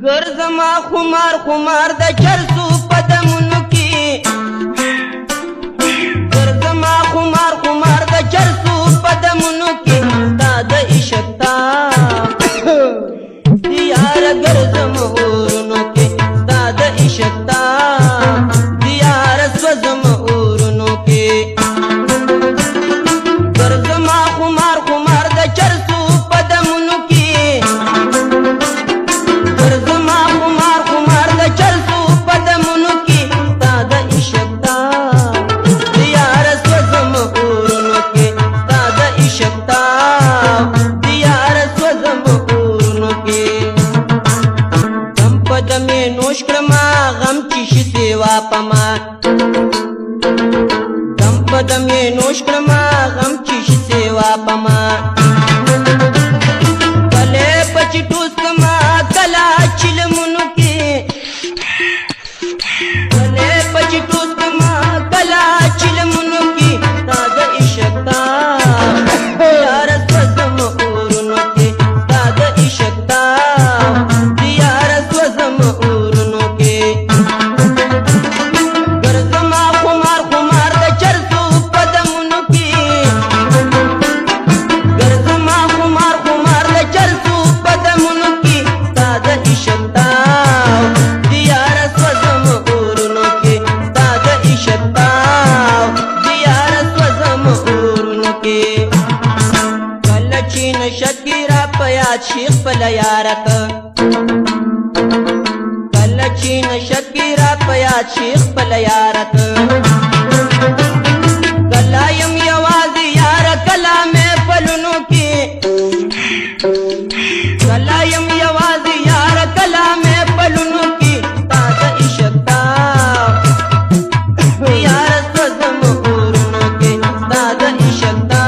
ګرځما خمار خمار د چرسو قدمونو کې ګرځما خمار خمار د چرسو قدمونو کې تا د عشق تا دیار ګرځم اورونو کې تا د عشق تا دیار سوزم اورونو کې ګرځما خمار خمار د چرسو قدمونو کې ګرځما خمار خمار د چرسو قدمونو کې تا د عشق تا دیار سوزم اورونو کې تا د عشق تا دیار سوزم اورونو کې دم په دمې نوش کړما غم چې شي سیوا پما دم په دمې نوش کړما غم چې شي سیوا پما کله پچ ټوس کما کلا چلمونو کې کله پچ ټوس کما کلا چلمونو کې تا د عشق تا دیار سوزم اورونو کې تا د عشق تا دیار سوزم اورونو کې ګرځما خمار خمار د چرسو قدمونو کې ګرځما خمار خمار د چرسو قدمونو کې تا د عشق تا دیار سوزم اورونو کې تا د عشق تا دیار سوزم اورونو کې کله چې نشکی را په یاد شیخ په لیارت کله چې نشکی را په یاد شیخ په لیارت کلا یم یوازې یار کلا مې پلونو کې کلا یم یوازې یار کلا مې پلونو کې تا د عشق تا دیار سوزم اورونو کې تا د عشق تا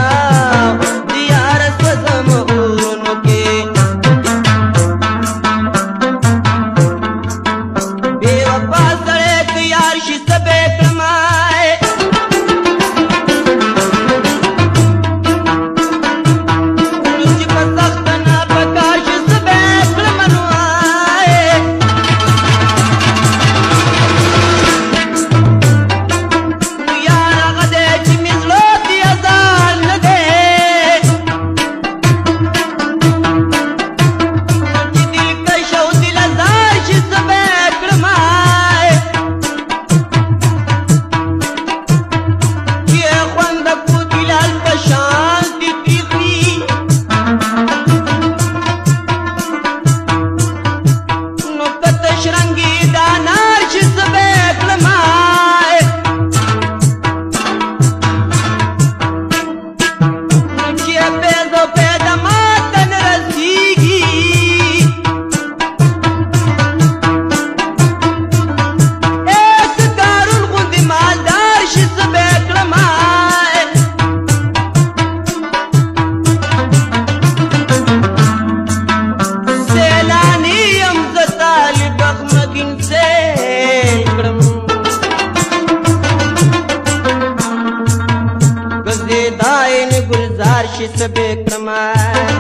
دیار سوزم اورونو کې بے وفا سړی که یار شي څه به کړمای چې په سخته نه په کار شي څه به کړم نو یار هغه دی چې مې زړه کې ازان نه دی چې دلکش او دلزار شي څه به کړمای چې خوند کو دلال په شان دي تیخي نو کته شرنګي دانار شي څه به کړمای چې پیدا پیدا ماته نه رسیږي ایس کارون غوندې مالدار شي څه به کړمای سیلانی یم زه طالب اغمګین سیل کړم ګرځېداین ګلزار شي څه به کړمای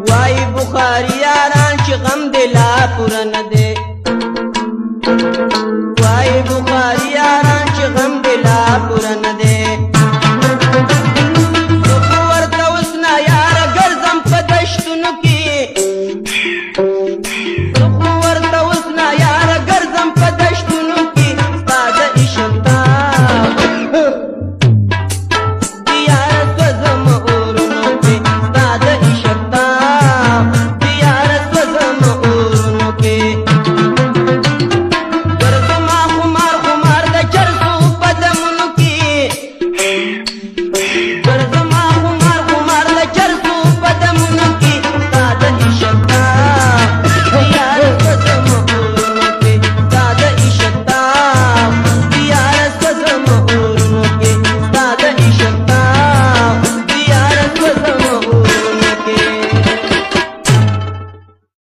وای بخاري یاران چې غم دې لا پوره نه دی وای بخاري یاران چې غم دې لا پوره نه دی زه خو ورته اوس نه یاره ګرځم په دشتونو کې زه خو ورته اوس نه یاره ګرځم په دشتونو کې ستا د عشق تا دیار سوزم اورونو کې ستا د عشق تا دیار سوزم اورونو کې ګرځما خمار خمار د چرسو قدمونو کې